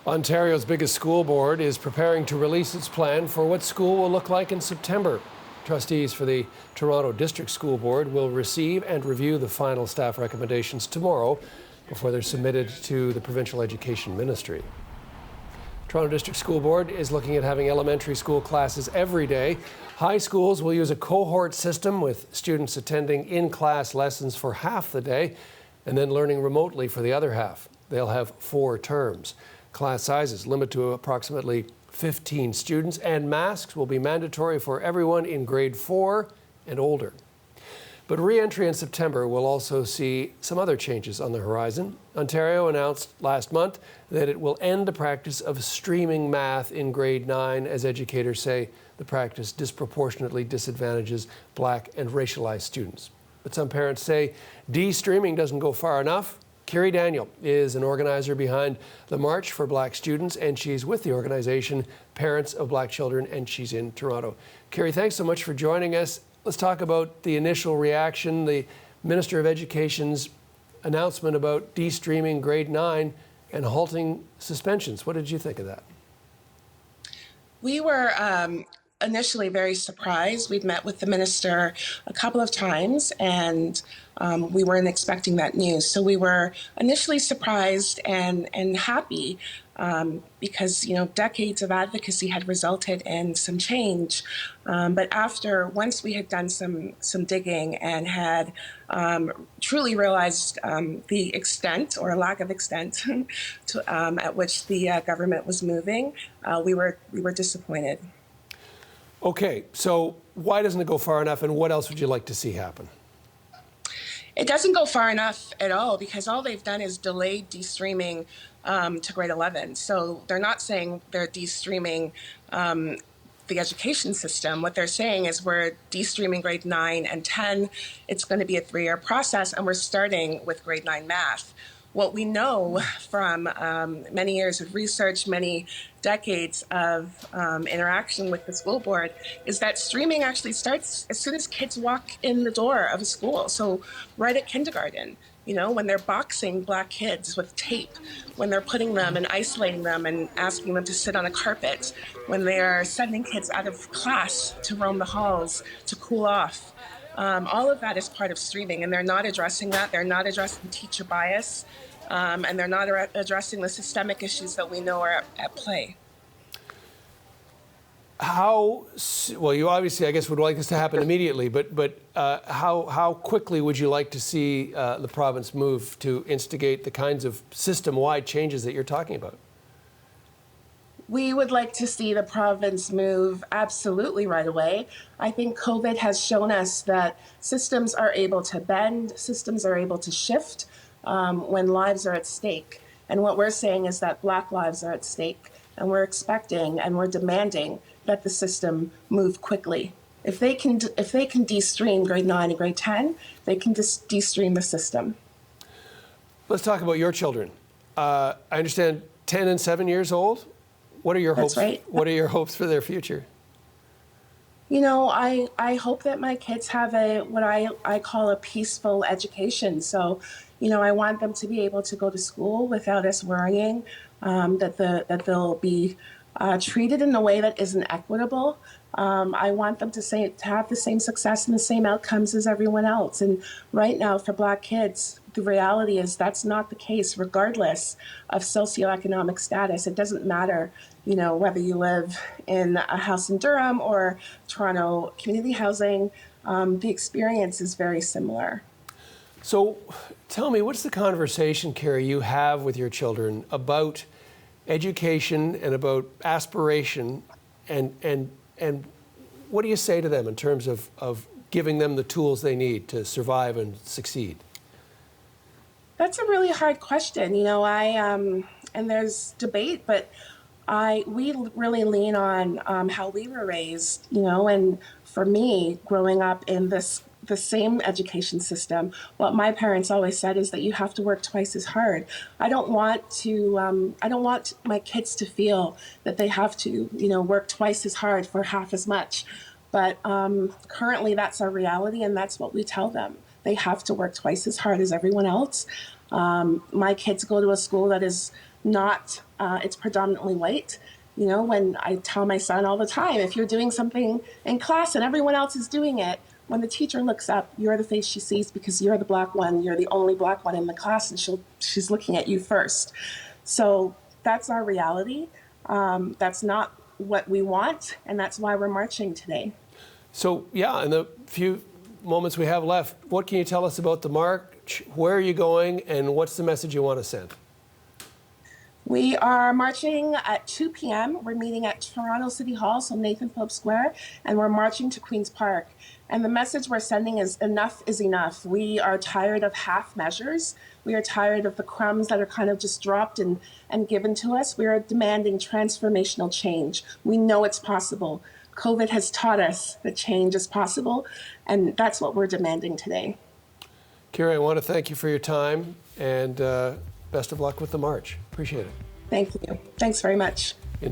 Ontario's biggest school board is preparing to release its plan for what school will look like in September. Trustees for the Toronto District School Board will receive and review the final staff recommendations tomorrow before they're submitted to the Provincial Education Ministry. Toronto District School Board is looking at having elementary school classes every day. High schools will use a cohort system with students attending in-class lessons for half the day and then learning remotely for the other half. They'll have 4 terms. Class sizes limit to approximately 15 students, and masks will be mandatory for everyone in grade 4 and older. But re-entry in September will also see some other changes on the horizon. Ontario announced last month that it will end the practice of streaming math in grade 9, as educators say the practice disproportionately disadvantages Black and racialized students. But some parents say de-streaming doesn't go far enough. Carrie Daniel is an organizer behind the March for Black Students, and she's with the organization Parents of Black Children, and she's in Toronto. Carrie, thanks so much for joining us. Let's talk about the initial reaction, the Minister of Education's announcement about de-streaming grade 9 and halting suspensions. What did you think of that? We were initially very surprised. We'd met with the minister a couple of times, and we weren't expecting that news. So we were initially surprised and happy because, you know, decades of advocacy had resulted in some change. But once we had done some digging and had truly realized the extent or lack of extent at which the government was moving, we were disappointed. Okay, so why doesn't it go far enough, and what else would you like to see happen? It doesn't go far enough at all, because all they've done is delayed de-streaming to grade 11. So they're not saying they're de-streaming the education system. What they're saying is we're de-streaming grade 9 and 10. It's going to be a 3-year process, and we're starting with grade 9 math. What we know from many years of research, many decades of interaction with the school board, is that streaming actually starts as soon as kids walk in the door of a school. So right at kindergarten, you know, when they're boxing Black kids with tape, when they're putting them and isolating them and asking them to sit on a carpet, when they're sending kids out of class to roam the halls to cool off. All of that is part of streaming, and they're not addressing that. They're not addressing teacher bias, and they're not addressing the systemic issues that we know are at play. Well, you obviously, I guess, would like this to happen immediately, but how quickly would you like to see the province move to instigate the kinds of system-wide changes that you're talking about? We would like to see the province move absolutely right away. I think COVID has shown us that systems are able to bend, systems are able to shift when lives are at stake. And what we're saying is that Black lives are at stake, and we're expecting and we're demanding that the system move quickly. If they can de-stream grade 9 and grade 10, they can de-stream the system. Let's talk about your children. I understand 10 and 7 years old. What are your hopes? That's right. What are your hopes for their future? You know, I hope that my kids have what I call a peaceful education. So, you know, I want them to be able to go to school without us worrying that they'll be treated in a way that isn't equitable. I want them to have the same success and the same outcomes as everyone else. And right now, for Black kids, the reality is that's not the case, regardless of socioeconomic status. It doesn't matter, you know, whether you live in a house in Durham or Toronto community housing. The experience is very similar. So tell me, what's the conversation, Carrie, you have with your children about education and about aspiration, and what do you say to them in terms of giving them the tools they need to survive and succeed? That's a really hard question. You know, and there's debate, but we really lean on how we were raised, you know, and for me, growing up in the same education system, what my parents always said is that you have to work twice as hard. I don't want my kids to feel that they have to, you know, work twice as hard for half as much. But currently that's our reality, and that's what we tell them. They have to work twice as hard as everyone else. My kids go to a school that is it's predominantly white. You know, when I tell my son all the time, if you're doing something in class and everyone else is doing it, when the teacher looks up, you're the face she sees because you're the black one. You're the only black one in the class, and she's looking at you first. So that's our reality. That's not what we want, and that's why we're marching today. So, yeah, in the few moments we have left, what can you tell us about the march? Where are you going, and what's the message you want to send? We are marching at 2 p.m. We're meeting at Toronto City Hall, so Nathan Phillips Square, and we're marching to Queen's Park. And the message we're sending is enough is enough. We are tired of half measures. We are tired of the crumbs that are kind of just dropped and given to us. We are demanding transformational change. We know it's possible. COVID has taught us that change is possible, and that's what we're demanding today. Kira, I want to thank you for your time, and best of luck with the march. Appreciate it. Thank you. Thanks very much.